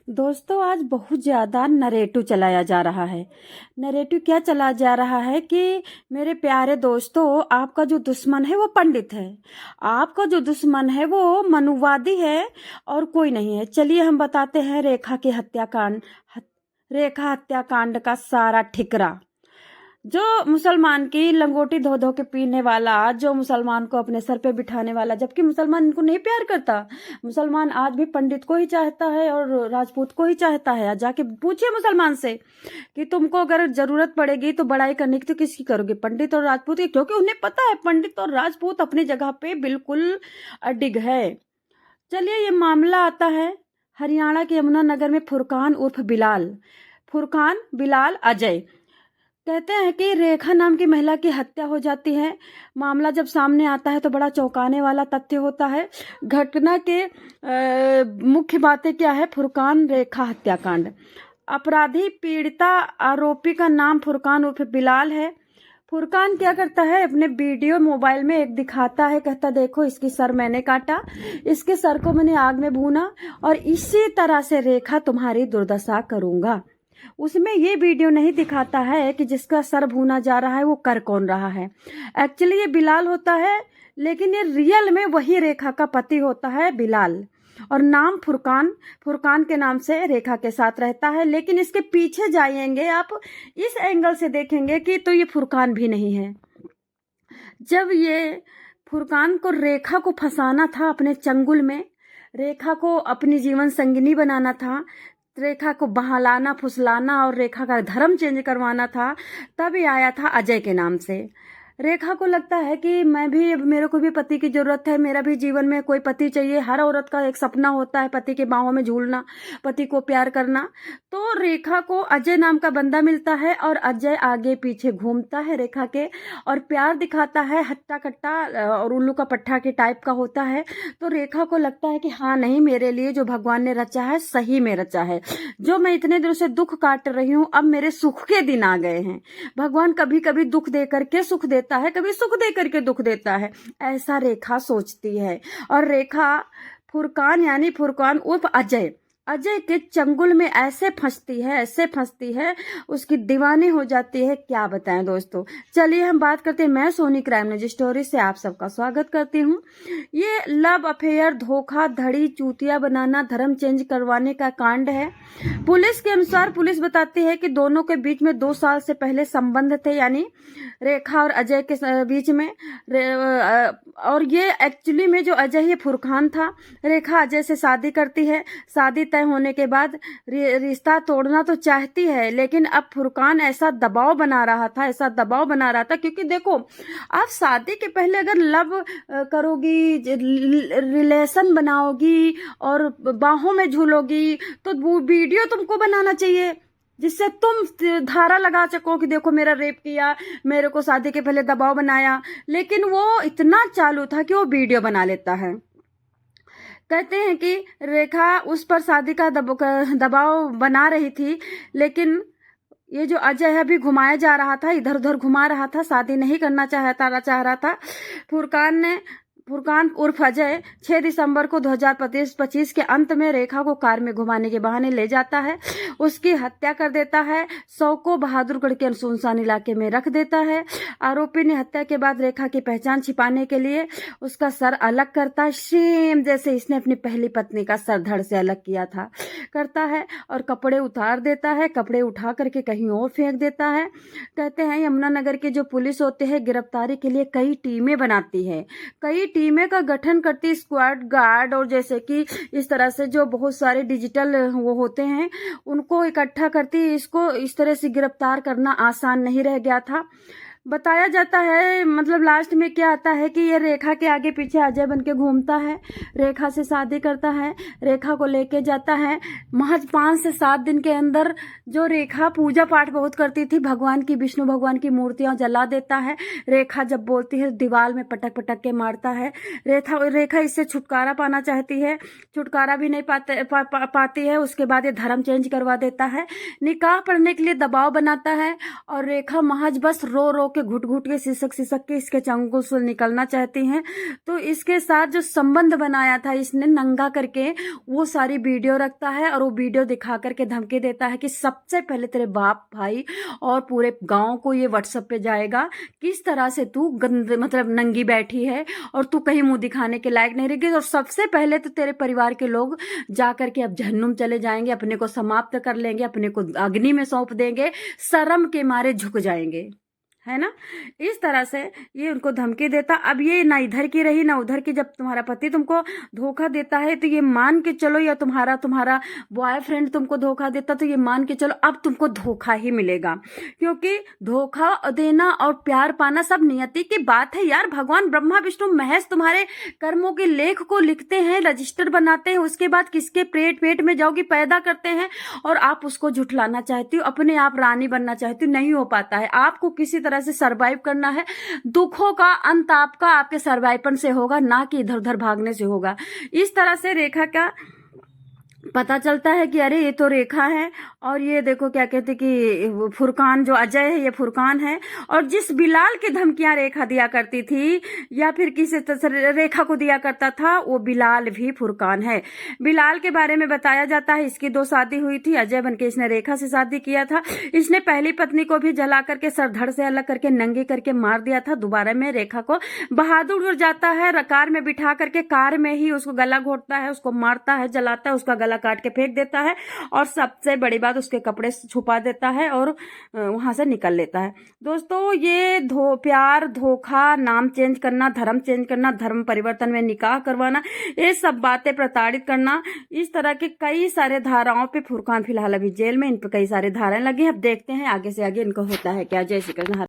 दोस्तों, आज बहुत ज़्यादा नरेटिव चलाया जा रहा है। नरेटिव क्या चला जा रहा है कि मेरे प्यारे दोस्तों, आपका जो दुश्मन है वो पंडित है, आपका जो दुश्मन है वो मनुवादी है और कोई नहीं है। चलिए हम बताते हैं रेखा हत्याकांड का सारा ठिकरा। जो मुसलमान की लंगोटी धो धो के पीने वाला, जो मुसलमान को अपने सर पे बिठाने वाला, जबकि मुसलमान इनको नहीं प्यार करता। मुसलमान आज भी पंडित को ही चाहता है और राजपूत को ही चाहता है। जाके पूछिए मुसलमान से कि तुमको अगर जरूरत पड़ेगी तो बड़ाई करने की तो किसकी करोगे, पंडित और राजपूत की? क्योंकि उन्हें पता है पंडित और राजपूत अपनी जगह पे बिल्कुल अडिग है। चलिए, ये मामला आता है हरियाणा के यमुनानगर में। फुरकान बिलाल अजय कहते हैं कि रेखा नाम की महिला की हत्या हो जाती है। मामला जब सामने आता है तो बड़ा चौंकाने वाला तथ्य होता है। घटना के मुख्य बातें क्या है? फुरकान रेखा हत्याकांड। अपराधी पीड़िता आरोपी का नाम फुरकान उर्फ बिलाल है। फुरकान क्या करता है, अपने वीडियो मोबाइल में एक दिखाता है, कहता देखो इसकी सर मैंने काटा, इसके सर को मैंने आग में भूना और इसी तरह से रेखा तुम्हारी दुर्दशा करूंगा। उसमें ये वीडियो नहीं दिखाता है कि जिसका सर भूना जा रहा है वो कर कौन रहा है। एक्चुअली ये बिलाल होता है, लेकिन ये रियल में वही रेखा का पति होता है बिलाल, और नाम फुरकान के नाम से रेखा के साथ रहता है। लेकिन इसके पीछे जाएंगे आप, इस एंगल से देखेंगे कि तो ये फुरकान भी नहीं है। जब ये फुरकान को रेखा को फंसाना था अपने चंगुल में, रेखा को अपनी जीवन संगिनी बनाना था, रेखा को बहलाना फुसलाना और रेखा का धर्म चेंज करवाना था, तब ये आया था अजय के नाम से। रेखा को लगता है कि मेरे को भी पति की जरूरत है, मेरा भी जीवन में कोई पति चाहिए। हर औरत का एक सपना होता है पति के बाहों में झूलना, पति को प्यार करना। तो रेखा को अजय नाम का बंदा मिलता है और अजय आगे पीछे घूमता है रेखा के और प्यार दिखाता है, हट्टा कट्टा और उल्लू का पट्टा के टाइप का होता है। तो रेखा को लगता है कि हाँ नहीं, मेरे लिए जो भगवान ने रचा है सही में रचा है। जो मैं इतने दिनों से दुख काट रही हूँ, अब मेरे सुख के दिन आ गए हैं। भगवान कभी कभी दुख दे करके सुख देता है, कभी सुख दे करके दुख देता है, ऐसा रेखा सोचती है। और रेखा फुरकान उर्फ अजय के चंगुल में ऐसे फंसती है, उसकी दीवानी हो जाती है। क्या बताएं दोस्तों। चलिए हम बात करते हैं। मैं सोनी क्राइम न्यूज स्टोरी से आप सबका स्वागत करती हूँ। ये लव अफेयर, धोखाधड़ी, चूतिया बनाना, धर्म चेंज करवाने का कांड है। पुलिस के अनुसार पुलिस बताती है कि दोनों के बीच में 2 साल से पहले संबंध थे, यानी रेखा और अजय के बीच में। और ये एक्चुअली में जो अजय ये फुरकान था, रेखा अजय से शादी करती है। शादी तय होने के बाद रिश्ता तोड़ना तो चाहती है, लेकिन अब फुरकान ऐसा दबाव बना रहा था क्योंकि देखो, आप शादी के पहले अगर लव करोगी, रिलेशन बनाओगी और बाहों में झूलोगी, तो वो वीडियो तुमको बनाना चाहिए जिससे तुम धारा लगा सको कि देखो मेरा रेप किया, मेरे को शादी के पहले दबाव बनाया। लेकिन वो इतना चालू था कि वो वीडियो बना लेता है। कहते हैं कि रेखा उस पर शादी का दबाव बना रही थी, लेकिन ये जो अजय है अभी घुमाया जा रहा था, इधर उधर घुमा रहा था, शादी नहीं करना चाह रहा था। फुरकान उर्फ अजय 6 दिसंबर को 2025 के अंत में रेखा को कार में घुमाने के बहाने ले जाता है, उसकी हत्या कर देता है, शव को बहादुरगढ़ के सुनसान इलाके में रख देता है। आरोपी ने हत्या के बाद रेखा की पहचान छिपाने के लिए उसका सर अलग करता है, सेम जैसे इसने अपनी पहली पत्नी का सर धड़ से अलग किया था, करता है और कपड़े उतार देता है, कपड़े उठा करके कहीं और फेंक देता है। कहते हैं यमुनानगर की जो पुलिस होती है गिरफ्तारी के लिए कई टीमें बनाती है, कई टीमें का गठन करती, स्क्वाड गार्ड और जैसे कि इस तरह से जो बहुत सारे डिजिटल वो होते हैं उनको इकट्ठा करती। इसको इस तरह से गिरफ्तार करना आसान नहीं रह गया था। बताया जाता है, मतलब लास्ट में क्या आता है कि ये रेखा के आगे पीछे अजय बन के घूमता है, रेखा से शादी करता है, रेखा को लेके जाता है। महज 5 से 7 दिन के अंदर जो रेखा पूजा पाठ बहुत करती थी, भगवान की, विष्णु भगवान की मूर्तियां जला देता है। रेखा जब बोलती है दीवार में पटक पटक के मारता है। रेखा इससे छुटकारा पाना चाहती है, छुटकारा भी नहीं पाती है। उसके बाद ये धर्म चेंज करवा देता है, निकाह पढ़ने के लिए दबाव बनाता है और रेखा महज बस रो रो के घुट घुट के सिसक सिसक के इसके चंगुल से निकलना चाहती हैं। तो इसके साथ जो संबंध बनाया था इसने नंगा करके, वो सारी वीडियो रखता है और वो वीडियो दिखा करके धमकी देता है कि सबसे पहले तेरे बाप भाई और पूरे गांव को ये व्हाट्सएप पे जाएगा किस तरह से तू मतलब नंगी बैठी है और तू कहीं मुंह दिखाने के लायक नहीं रहेगी। और सबसे पहले तो तेरे परिवार के लोग जा करके अब जहन्नुम चले जाएंगे, अपने को समाप्त कर लेंगे, अपने को अग्नि में सौंप देंगे, शर्म के मारे झुक जाएंगे, है ना। इस तरह से ये उनको धमकी देता। अब ये ना इधर की रही ना उधर की। जब तुम्हारा पति तुमको धोखा देता है तो ये मान के चलो, या तुम्हारा बॉयफ्रेंड तुमको धोखा देता तो ये मान के चलो अब तुमको धोखा ही मिलेगा, क्योंकि धोखा देना और प्यार पाना सब नियति की बात है यार। भगवान ब्रह्मा विष्णु महेश तुम्हारे कर्मों के लेख को लिखते हैं, रजिस्टर बनाते हैं, उसके बाद किसके पेट में जाओगी पैदा करते हैं, और आप उसको झुठलाना चाहती हो, अपने आप रानी बनना चाहती हो, नहीं हो पाता है। आपको किसी तरह से सरवाइव करना है। दुखों का अंत आपका आपके सरवाइवन से होगा, ना कि इधर उधर भागने से होगा। इस तरह से रेखा का पता चलता है कि अरे ये तो रेखा है, और ये देखो क्या कहते कि फुरकान जो अजय है ये फुरकान है। और जिस बिलाल की धमकियां रेखा दिया करती थी या फिर किसी रेखा को दिया करता था, वो बिलाल भी फुरकान है। बिलाल के बारे में बताया जाता है इसकी 2 शादी हुई थी। अजय बनके इसने रेखा से शादी किया था। इसने पहली पत्नी को भी जला करके सर धड़ से अलग करके नंगे करके मार दिया था। दोबारा में रेखा को बहादुर उड़ जाता है, कार में बिठा करके कार में ही उसको गला घोटता है, उसको मारता है, जलाता है, उसका गला काट के फेंक देता है, और सबसे बड़ी बात उसके कपड़े छुपा देता है और वहां से निकल लेता है। दोस्तों ये प्यार, धोखा, नाम चेंज करना, धर्म चेंज करना, धर्म परिवर्तन में निकाह करवाना, ये सब बातें प्रताड़ित करना, इस तरह के कई सारे धाराओं पे फुरकान फिलहाल अभी जेल में, इन पर कई सारे धाराएं लगी। अब देखते हैं आगे से आगे इनको होता है क्या। जय श्री कृष्ण।